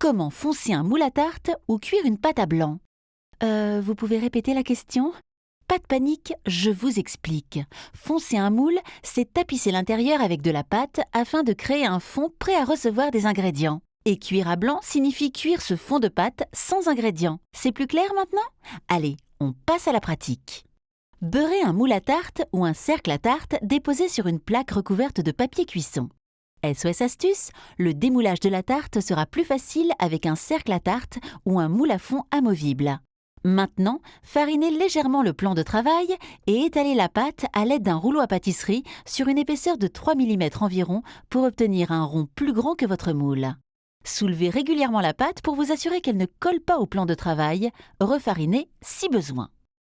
Comment foncer un moule à tarte ou cuire une pâte à blanc? Vous pouvez répéter la question? Pas de panique, je vous explique. Foncer un moule, c'est tapisser l'intérieur avec de la pâte afin de créer un fond prêt à recevoir des ingrédients. Et cuire à blanc signifie cuire ce fond de pâte sans ingrédients. C'est plus clair maintenant? Allez, on passe à la pratique. Beurrez un moule à tarte ou un cercle à tarte déposé sur une plaque recouverte de papier cuisson. SOS astuce, le démoulage de la tarte sera plus facile avec un cercle à tarte ou un moule à fond amovible. Maintenant, farinez légèrement le plan de travail et étalez la pâte à l'aide d'un rouleau à pâtisserie sur une épaisseur de 3 mm environ pour obtenir un rond plus grand que votre moule. Soulevez régulièrement la pâte pour vous assurer qu'elle ne colle pas au plan de travail, refarinez si besoin.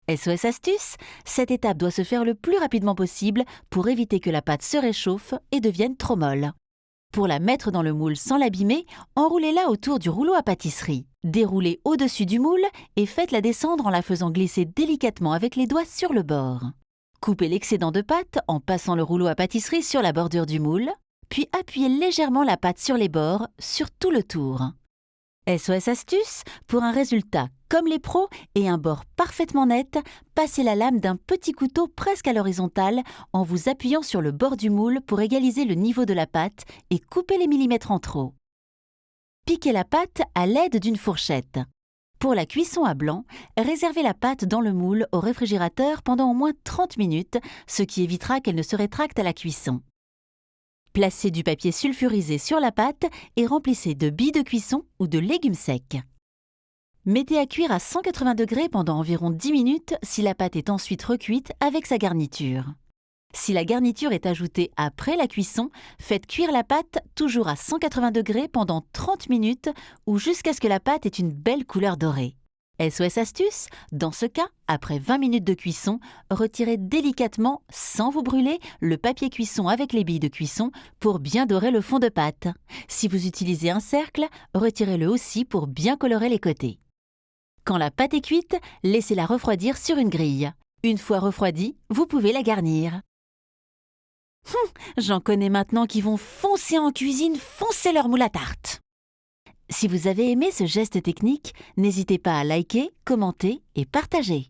SOS astuce, cette étape doit se faire le plus rapidement possible pour éviter que la pâte se réchauffe et devienne trop molle. Pour la mettre dans le moule sans l'abîmer, enroulez-la autour du rouleau à pâtisserie. Déroulez au-dessus du moule et faites-la descendre en la faisant glisser délicatement avec les doigts sur le bord. Coupez l'excédent de pâte en passant le rouleau à pâtisserie sur la bordure du moule, puis appuyez légèrement la pâte sur les bords, sur tout le tour. SOS astuce, pour un résultat comme les pros et un bord parfaitement net, passez la lame d'un petit couteau presque à l'horizontale en vous appuyant sur le bord du moule pour égaliser le niveau de la pâte et couper les millimètres en trop. Piquez la pâte à l'aide d'une fourchette. Pour la cuisson à blanc, réservez la pâte dans le moule au réfrigérateur pendant au moins 30 minutes, ce qui évitera qu'elle ne se rétracte à la cuisson. Placez du papier sulfurisé sur la pâte et remplissez de billes de cuisson ou de légumes secs. Mettez à cuire à 180 degrés pendant environ 10 minutes si la pâte est ensuite recuite avec sa garniture. Si la garniture est ajoutée après la cuisson, faites cuire la pâte toujours à 180 degrés pendant 30 minutes ou jusqu'à ce que la pâte ait une belle couleur dorée. SOS astuce, dans ce cas, après 20 minutes de cuisson, retirez délicatement, sans vous brûler, le papier cuisson avec les billes de cuisson pour bien dorer le fond de pâte. Si vous utilisez un cercle, retirez-le aussi pour bien colorer les côtés. Quand la pâte est cuite, laissez-la refroidir sur une grille. Une fois refroidie, vous pouvez la garnir. J'en connais maintenant qui vont foncer en cuisine, foncer leur moule à tarte. Si vous avez aimé ce geste technique, n'hésitez pas à liker, commenter et partager.